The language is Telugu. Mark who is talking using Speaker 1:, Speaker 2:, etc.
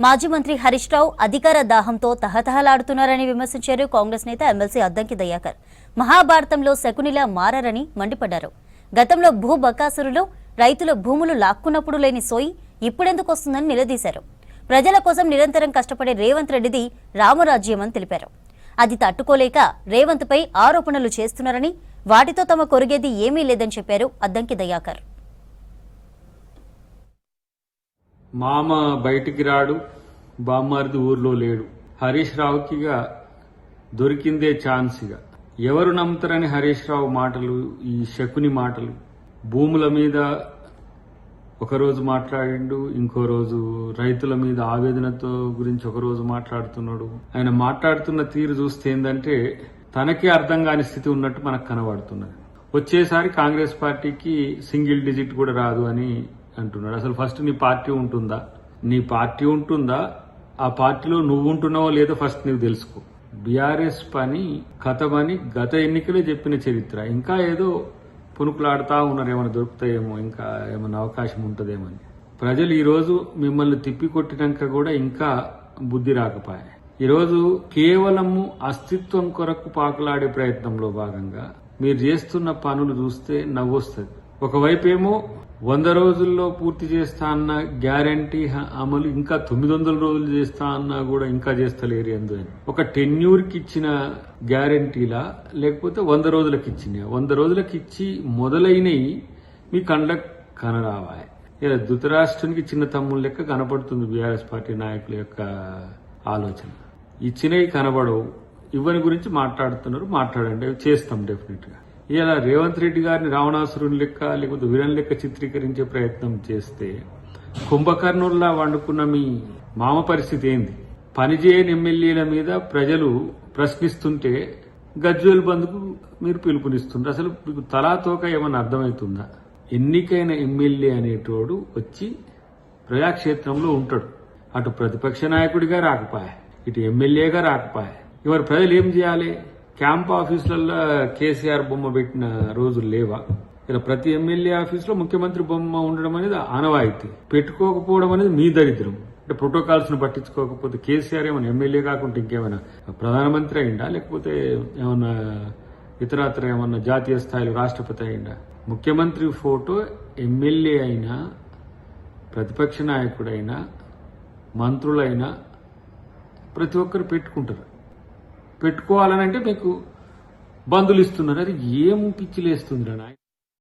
Speaker 1: మాజీ మంత్రి హరీష్ రావు అధికార దాహంతో తహతహలాడుతున్నారని విమర్శించారు కాంగ్రెస్ నేత ఎమ్మెల్సీ అద్దంకి దయాకర్. మహాభారతంలో శకునిలా మారని మండిపడ్డారు. గతంలో భూ బకాసురులు రైతుల భూములు లాక్కున్నప్పుడు లేని సోయి ఇప్పుడెందుకు వస్తుందని నిలదీశారు. ప్రజల కోసం నిరంతరం కష్టపడే రేవంత్ రెడ్డిది రామరాజ్యమని తెలిపారు. అది తట్టుకోలేక రేవంత్ పై ఆరోపణలు చేస్తున్నారని, వాటితో తమ కొరిగేది ఏమీ లేదని చెప్పారు అద్దంకి దయాకర్.
Speaker 2: మామ బయటికి రాడు, బామ్మారిది ఊర్లో లేడు. హరీష్ రావుకిగా దొరికిందే ఛాన్స్గా. ఎవరు నమ్ముతారని హరీష్ రావు మాటలు, ఈ శకుని మాటలు. భూముల మీద ఒకరోజు మాట్లాడిండు, ఇంకో రోజు రైతుల మీద ఆవేదనతో గురించి ఒకరోజు మాట్లాడుతున్నాడు. ఆయన మాట్లాడుతున్న తీరు చూస్తే ఏంటంటే తనకే అర్థం కాని స్థితి ఉన్నట్టు మనకు కనబడుతున్నది. వచ్చేసారి కాంగ్రెస్ పార్టీకి సింగిల్ డిజిట్ కూడా రాదు అని అంటున్నాడు. అసలు ఫస్ట్ నీ పార్టీ ఉంటుందా? నీ పార్టీ ఉంటుందా? ఆ పార్టీలో నువ్వు ఉంటున్నావో లేదో ఫస్ట్ నీవు తెలుసుకో. బీఆర్ఎస్ పని కథమని గత ఎన్నికలే చెప్పిన చరిత్ర. ఇంకా ఏదో పునుకులాడుతూ ఉన్నారు, ఏమైనా దొరుకుతాయేమో, ఇంకా ఏమైనా అవకాశం ఉంటుందేమని. ప్రజలు ఈరోజు మిమ్మల్ని తిప్పికొట్టినాక కూడా ఇంకా బుద్ధి రాకపోయాయి. ఈరోజు కేవలము అస్తిత్వం కొరకు పాకులాడే ప్రయత్నంలో భాగంగా మీరు చేస్తున్న పనులు చూస్తే నవ్వొస్తుంది. ఒకవైపేమో 100 రోజుల్లో పూర్తి చేస్తా అన్న గ్యారంటీ అమలు ఇంకా 900 రోజులు చేస్తా అన్నా కూడా ఇంకా చేస్తలేరు. ఎందుకని ఒక టెన్యూర్కి ఇచ్చిన గ్యారంటీలా, లేకపోతే 100 రోజులకు ఇచ్చినాయి? 100 రోజులకు ఇచ్చి మొదలైనవి మీ కండ్లకు కనరావాలి. ఇలా ధృతరాష్ట్రానికి చిన్న తమ్ముళ్ళ లెక్క కనపడుతుంది బీఆర్ఎస్ పార్టీ నాయకుల యొక్క ఆలోచన. ఇచ్చినవి కనబడవు, ఇవని గురించి మాట్లాడుతున్నారు. మాట్లాడండి, అవి చేస్తాం డెఫినెట్ గా. ఇలా రేవంత్ రెడ్డి గారిని రావణాసురుని లెక్క, లేకపోతే వీరన్ లెక్క చిత్రీకరించే ప్రయత్నం చేస్తే కుంభకర్ణుల్లా వండుకున్న మీ మామ పరిస్థితి ఏంది? పనిచేయని ఎమ్మెల్యేల మీద ప్రజలు ప్రశ్నిస్తుంటే గజ్వేల్ బంద్కు మీరు పిలుపునిస్తుంటారు. అసలు మీకు తలాతోక ఏమన్నా అర్థమవుతుందా? ఎన్నికైన ఎమ్మెల్యే అనేటోడు వచ్చి ప్రజాక్షేత్రంలో ఉంటాడు. అటు ప్రతిపక్ష నాయకుడిగా రాకపోయా, ఇటు ఎమ్మెల్యేగా రాకపోయా. ఇవాళ ప్రజలు ఏం చేయాలి? క్యాంప్ ఆఫీసులలో కేసీఆర్ బొమ్మ పెట్టిన రోజులు లేవా? ఇలా ప్రతి ఎమ్మెల్యే ఆఫీసులో ముఖ్యమంత్రి బొమ్మ ఉండడం అనేది ఆనవాయితీ. పెట్టుకోకపోవడం అనేది మీ దరిద్రం. అంటే ప్రోటోకాల్స్ ను పట్టించుకోకపోతే కేసీఆర్ ఏమైనా ఎమ్మెల్యే కాకుండా ఇంకేమైనా ప్రధానమంత్రి అయిందా? లేకపోతే ఏమన్నా ఇతరత్ర ఏమన్నా జాతీయ స్థాయిలో రాష్ట్రపతి అయిందా? ముఖ్యమంత్రి ఫోటో ఎమ్మెల్యే అయినా, ప్రతిపక్ష నాయకుడైనా, మంత్రులైనా ప్రతి ఒక్కరు పెట్టుకుంటారు. పెట్టుకోవాలనంటే మీకు బంధులు ఇస్తున్నారు. అది ఏం పిచ్చిలేస్తుంది రా నాయన.